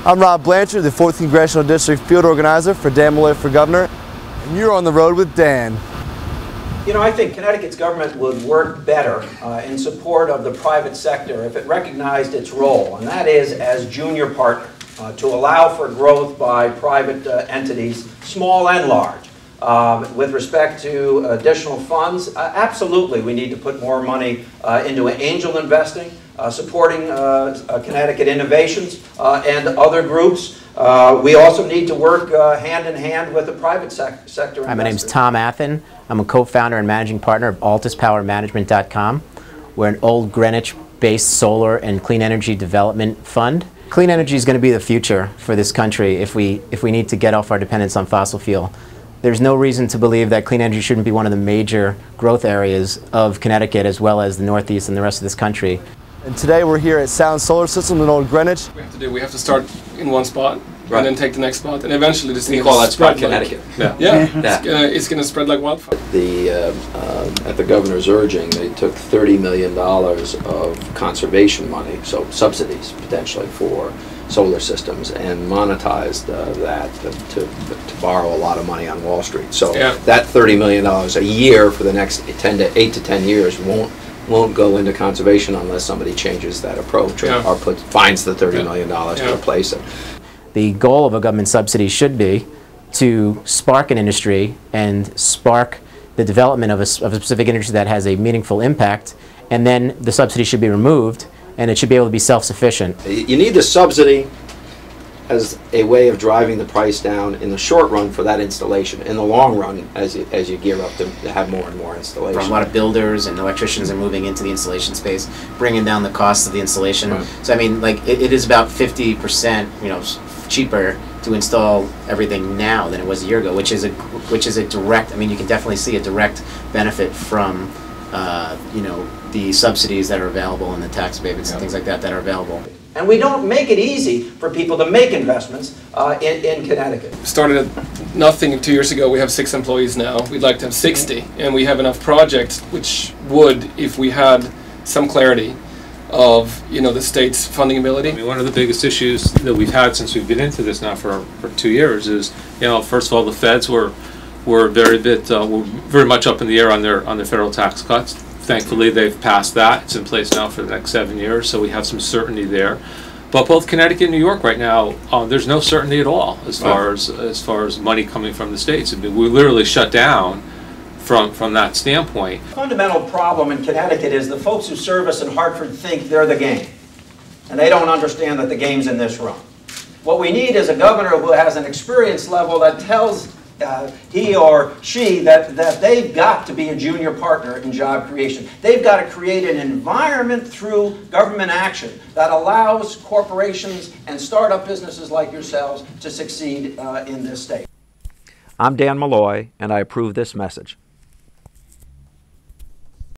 I'm Rob Blanchard, the 4th Congressional District Field Organizer for Dan Malloy for Governor, and you're on the road with Dan. You know, I think Connecticut's government would work better in support of the private sector if it recognized its role, and that is as junior partner, to allow for growth by private entities, small and large. With respect to additional funds, absolutely we need to put more money into angel investing, supporting Connecticut Innovations and other groups. We also need to work hand in hand with the private sector. Hi, my name's Tom Athen. I'm a co-founder and managing partner of AltusPowerManagement.com. We're an old Greenwich-based solar and clean energy development fund. Clean energy is going to be the future for this country if we need to get off our dependence on fossil fuel. There's no reason to believe that clean energy shouldn't be one of the major growth areas of Connecticut as well as the Northeast and the rest of this country. And today we're here at Sound Solar System in Old Greenwich. We have to start in one spot, right, and then take the next spot, and eventually this thing we call that spot Connecticut. Like, It's going to spread like wildfire. At the governor's urging, they took $30 million of conservation money, so subsidies potentially for solar systems, and monetized that to borrow a lot of money on Wall Street. So that $30 million a year for the next 8 to 10 years won't go into conservation unless somebody changes that approach or finds the $30 million to replace it. The goal of a government subsidy should be to spark an industry and spark the development of a specific industry that has a meaningful impact, and then the subsidy should be removed and it should be able to be self-sufficient. You need the subsidy as a way of driving the price down in the short run for that installation. In the long run, as you gear up to have more and more installation. A lot of builders and electricians are moving into the installation space, bringing down the cost of the installation. Right. So I mean, like it is about 50%, cheaper to install everything now than it was a year ago, which is a direct. I mean, you can definitely see a direct benefit from the subsidies that are available and the tax abatements and things like that are available. And we don't make it easy for people to make investments in Connecticut. We started at nothing 2 years ago. We have 6 employees now. We'd like to have 60, and we have enough projects which would, if we had some clarity of the state's funding ability. I mean, one of the biggest issues that we've had since we've been into this now for 2 years is, first of all, the feds were very much up in the air on their federal tax cuts. Thankfully, they've passed that. It's in place now for the next 7 years, so we have some certainty there. But both Connecticut and New York right now, there's no certainty at all as far as money coming from the states. I mean, we literally shut down from that standpoint. The fundamental problem in Connecticut is the folks who serve us in Hartford think they're the game, and they don't understand that the game's in this room. What we need is a governor who has an experience level that tells he or she that they've got to be a junior partner in job creation. They've got to create an environment through government action that allows corporations and startup businesses like yourselves to succeed in this state. I'm Dan Malloy, and I approve this message.